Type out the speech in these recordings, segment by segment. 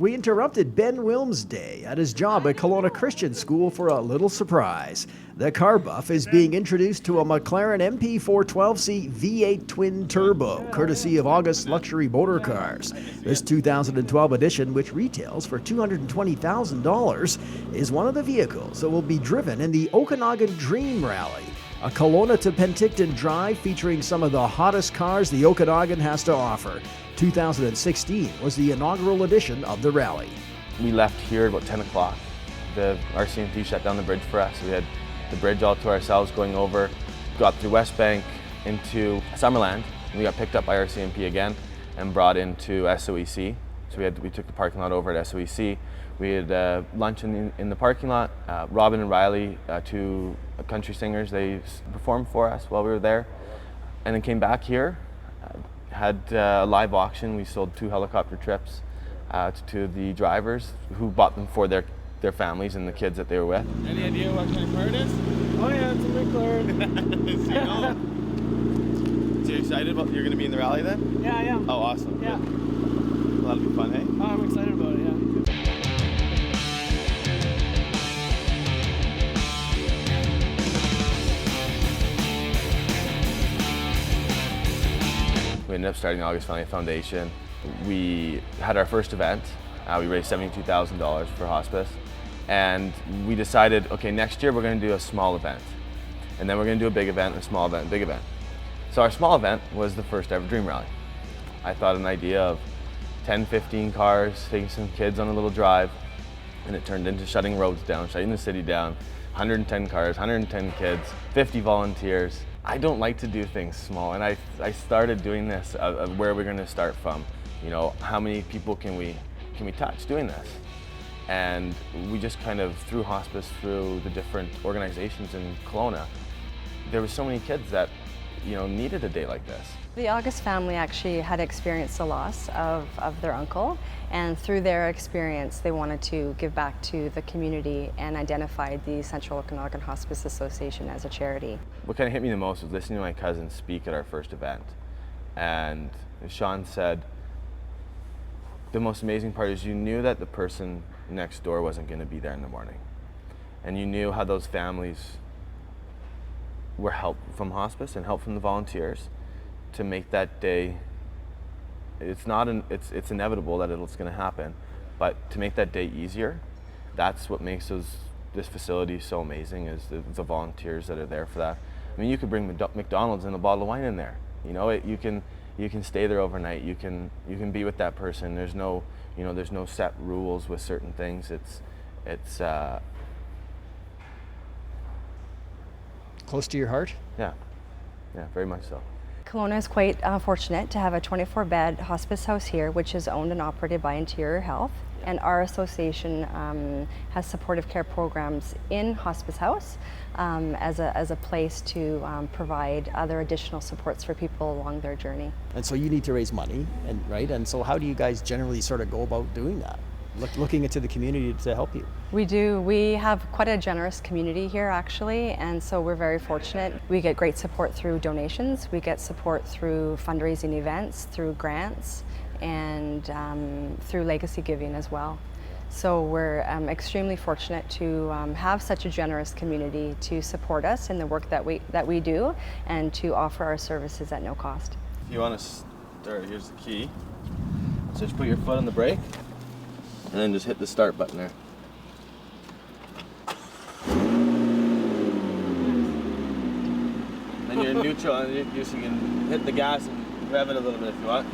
We interrupted Ben Wilm's day at his job at Kelowna Christian School for a little surprise. The car buff is being introduced to a McLaren MP412C V8 twin turbo, courtesy of August Luxury Motor Cars. This 2012 edition, which retails for $220,000, is one of the vehicles that will be driven in the Okanagan Dream Rally, a Kelowna to Penticton drive featuring some of the hottest cars the Okanagan has to offer. 2016 was the inaugural edition of the rally. We left here at about 10 o'clock. The RCMP shut down the bridge for us. We had the bridge all to ourselves going over, got through West Bank into Summerland, and we got picked up by RCMP again and brought into SOEC. So we took the parking lot over at SOEC. We had lunch in the parking lot. Robin and Riley, two country singers, they performed for us while we were there, and then came back here. Had a live auction. We sold 2 helicopter trips to the drivers who bought them for their families and the kids that they were with. Any idea what kind of car it is? Oh yeah, it's a McLaren. So you're excited about you're going to be in the rally then? Yeah, I am. Oh, awesome. Yeah. Well, that'll be fun, hey? Oh, I'm excited about it, yeah. We ended up starting the August Family Foundation. We had our first event. We raised $72,000 for hospice. And we decided, okay, next year we're going to do a small event. And then we're going to do a big event, a small event, a big event. So our small event was the first ever Dream Rally. I thought an idea of 10, 15 cars, taking some kids on a little drive, and it turned into shutting roads down, shutting the city down, 110 cars, 110 kids, 50 volunteers. I don't like to do things small, and I started doing this of where we're going to start from. You know, how many people can we touch doing this? And we just kind of, through hospice, through the different organizations in Kelowna, there were so many kids that, you know, needed a day like this. The August family actually had experienced the loss of their uncle, and through their experience they wanted to give back to the community and identified the Central Okanagan Hospice Association as a charity. What kind of hit me the most was listening to my cousin speak at our first event. And Sean said, the most amazing part is you knew that the person next door wasn't going to be there in the morning. And you knew how those families were help from hospice and help from the volunteers to make that day, it's inevitable that it's going to happen, but to make that day easier, that's what makes this facility so amazing, is the volunteers that are there for that. I mean, you could bring McDonald's and a bottle of wine in there. You know, you can stay there overnight. You can be with that person. There's no, you know, there's no set rules with certain things. It's Close to your heart? Yeah, very much so. Kelowna is quite fortunate to have a 24-bed hospice house here, which is owned and operated by Interior Health. And our association has supportive care programs in Hospice House as a place to provide other additional supports for people along their journey. And so you need to raise money, right? And so how do you guys generally sort of go about doing that? Looking into the community to help you? We do. We have quite a generous community here, actually, and so we're very fortunate. We get great support through donations. We get support through fundraising events, through grants, and through legacy giving as well. So we're extremely fortunate to have such a generous community to support us in the work that we do, and to offer our services at no cost. If you want to start, here's the key. So just put your foot on the brake, and then just hit the start button there. Then you're in neutral, and you can hit the gas and rev it a little bit if you want.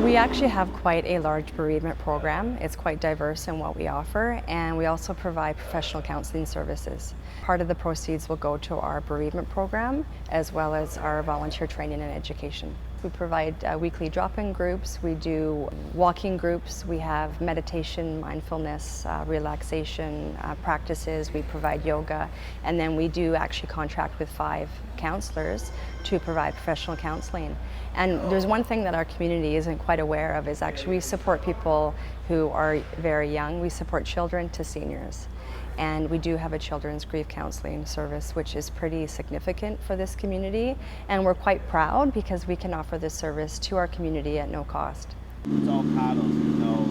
We actually have quite a large bereavement program. It's quite diverse in what we offer, and we also provide professional counseling services. Part of the proceeds will go to our bereavement program, as well as our volunteer training and education. We provide weekly drop-in groups, we do walking groups, we have meditation, mindfulness, relaxation practices, we provide yoga, and then we do actually contract with 5 counselors to provide professional counseling. And there's one thing that our community isn't quite aware of, is actually we support people who are very young. We support children to seniors. And we do have a children's grief counseling service, which is pretty significant for this community. And we're quite proud because we can offer this service to our community at no cost. It's all paddles, no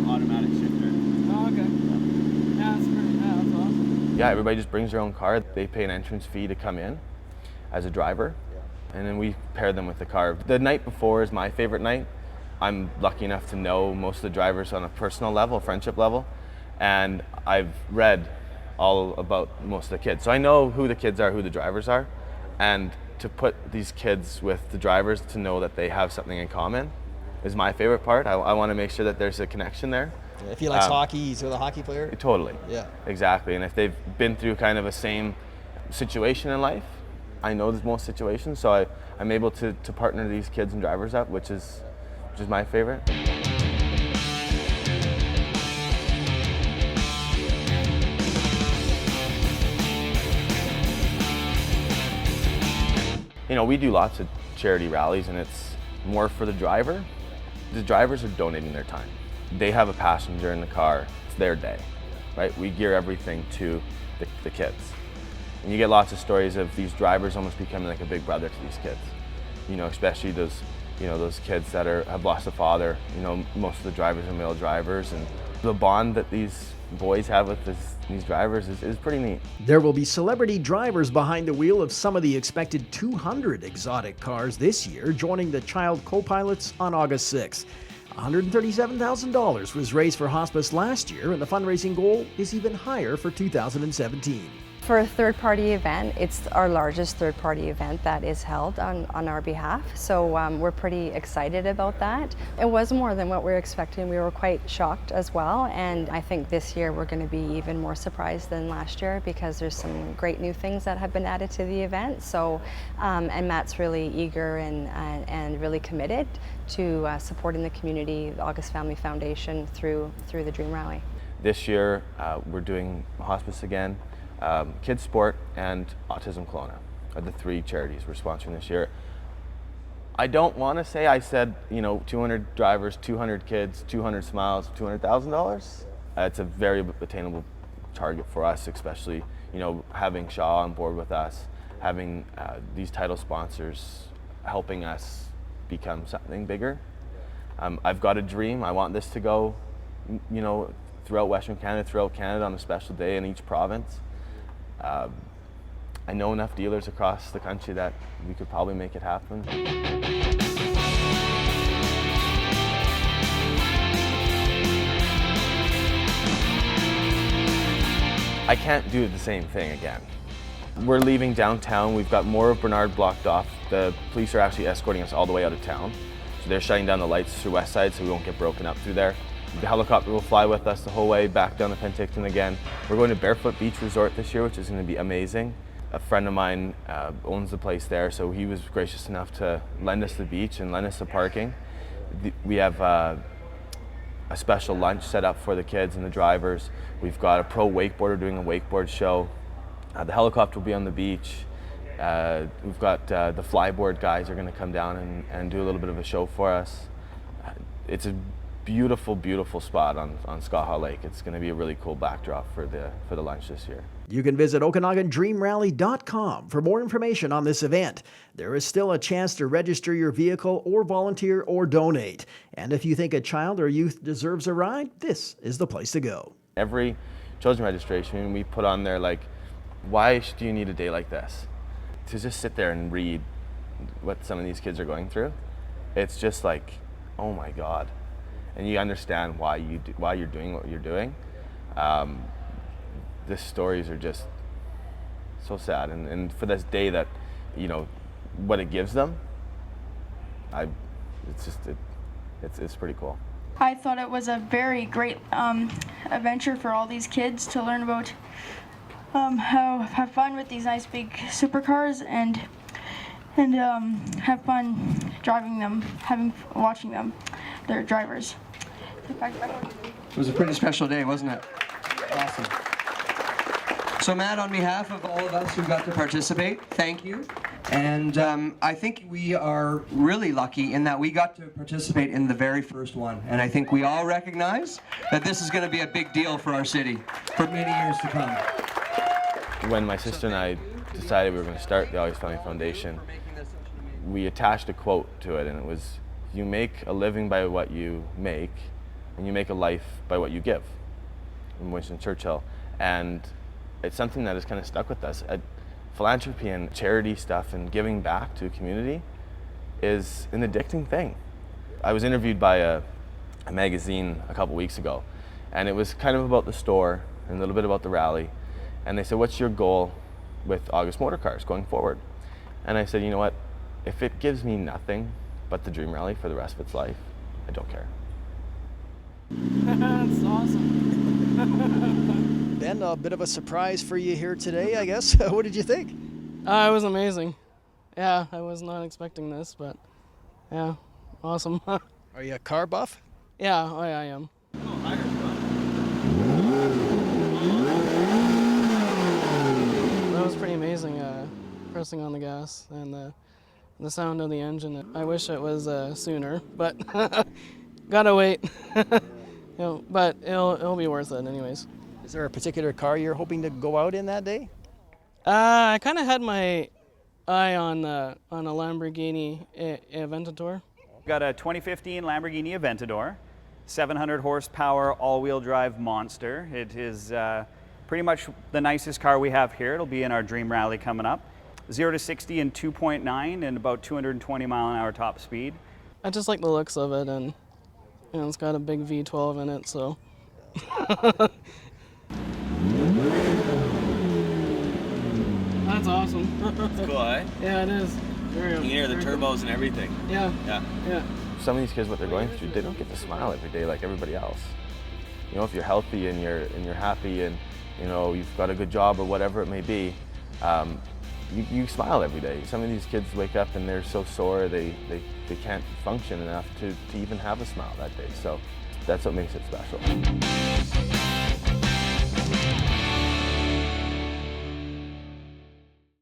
automatic shifter. Oh, okay. Yeah, that's awesome. Yeah, everybody just brings their own car. They pay an entrance fee to come in as a driver, and then we pair them with the car. The night before is my favorite night. I'm lucky enough to know most of the drivers on a personal level, friendship level, and I've read all about most of the kids. So I know who the kids are, who the drivers are, and to put these kids with the drivers to know that they have something in common is my favorite part. I want to make sure that there's a connection there. If he likes hockey, he's with a hockey player. Totally. Yeah. Exactly. And if they've been through kind of a same situation in life, I know there's most situations, so I'm able to partner these kids and drivers up, which is my favorite. You know, we do lots of charity rallies, and it's more for the driver. The drivers are donating their time. They have a passenger in the car, it's their day, right? We gear everything to the kids. And you get lots of stories of these drivers almost becoming like a big brother to these kids. You know, especially those kids that have lost a father. You know, most of the drivers are male drivers, and the bond that these boys have with these drivers is pretty neat. There will be celebrity drivers behind the wheel of some of the expected 200 exotic cars this year, joining the child co-pilots on August 6th. $137,000 was raised for hospice last year, and the fundraising goal is even higher for 2017. For a third-party event, it's our largest third-party event that is held on our behalf, so we're pretty excited about that. It was more than what we were expecting. We were quite shocked as well, and I think this year we're going to be even more surprised than last year because there's some great new things that have been added to the event. So, and Matt's really eager and really committed to supporting the community, the August Family Foundation, through the Dream Rally. This year, we're doing hospice again. Kids Sport and Autism Kelowna are the three charities we're sponsoring this year. I don't want to say I said, 200 drivers, 200 kids, 200 smiles, $200,000. It's a very attainable target for us, especially, having Shaw on board with us, having these title sponsors helping us become something bigger. I've got a dream. I want this to go, throughout Western Canada, throughout Canada on a special day in each province. I know enough dealers across the country that we could probably make it happen. I can't do the same thing again. We're leaving downtown. We've got more of Bernard blocked off. The police are actually escorting us all the way out of town. So they're shutting down the lights through West Side so we won't get broken up through there. The helicopter will fly with us the whole way back down to Penticton again. We're going to Barefoot Beach Resort this year, which is going to be amazing. A friend of mine owns the place there, so he was gracious enough to lend us the beach and lend us the parking. We have a special lunch set up for the kids and the drivers. We've got a pro wakeboarder doing a wakeboard show. The helicopter will be on the beach. We've got the flyboard guys are going to come down and do a little bit of a show for us. It's a beautiful, beautiful spot on Skaha Lake. It's going to be a really cool backdrop for the lunch this year. You can visit OkanaganDreamRally.com for more information on this event. There is still a chance to register your vehicle or volunteer or donate. And if you think a child or youth deserves a ride, this is the place to go. Every children's registration, we put on there why do you need a day like this? To just sit there and read what some of these kids are going through, it's just oh my God. And you understand why you're doing what you're doing. The stories are just so sad, and for this day that what it gives them, it's pretty cool. I thought it was a very great adventure for all these kids to learn about how have fun with these nice big supercars and have fun driving them, watching them, their drivers. It was a pretty special day, wasn't it? Awesome. So Matt, on behalf of all of us who got to participate, thank you. And I think we are really lucky in that we got to participate in the very first one. And I think we all recognize that this is going to be a big deal for our city for many years to come. When my sister and I decided we were going to start the August Family Foundation, we attached a quote to it, and it was, "You make a living by what you make, and you make a life by what you give," from Winston Churchill. And it's something that has kind of stuck with us. Philanthropy and charity stuff and giving back to a community is an addicting thing. I was interviewed by a magazine a couple weeks ago, and it was kind of about the store and a little bit about the rally. And they said, "What's your goal with August Motor Cars going forward?" And I said, "You know what? If it gives me nothing but the Dream Rally for the rest of its life, I don't care." That's awesome. Ben, a bit of a surprise for you here today, I guess. What did you think? It was amazing. Yeah, I was not expecting this, but yeah, awesome. Are you a car buff? Yeah, I am. That was pretty amazing, pressing on the gas and the sound of the engine. I wish it was sooner, but gotta wait. But it'll be worth it anyways. Is there a particular car you're hoping to go out in that day? I kind of had my eye on a Lamborghini Aventador. Got a 2015 Lamborghini Aventador, 700 horsepower all-wheel drive monster. It is pretty much the nicest car we have here. It'll be in our Dream Rally coming up. 0 to 60 in 2.9 and about 220 mile an hour top speed. I just like the looks of it, and it's got a big V12 in it, so. That's awesome. It's cool, eh? Yeah, it is. You can hear the turbos and everything. Yeah. Yeah. Some of these kids, what they're going through, they don't get to smile every day like everybody else. You know, if you're healthy and you're happy and you know you've got a good job or whatever it may be, you smile every day. Some of these kids wake up and they're so sore they can't function enough to even have a smile that day. So that's what makes it special.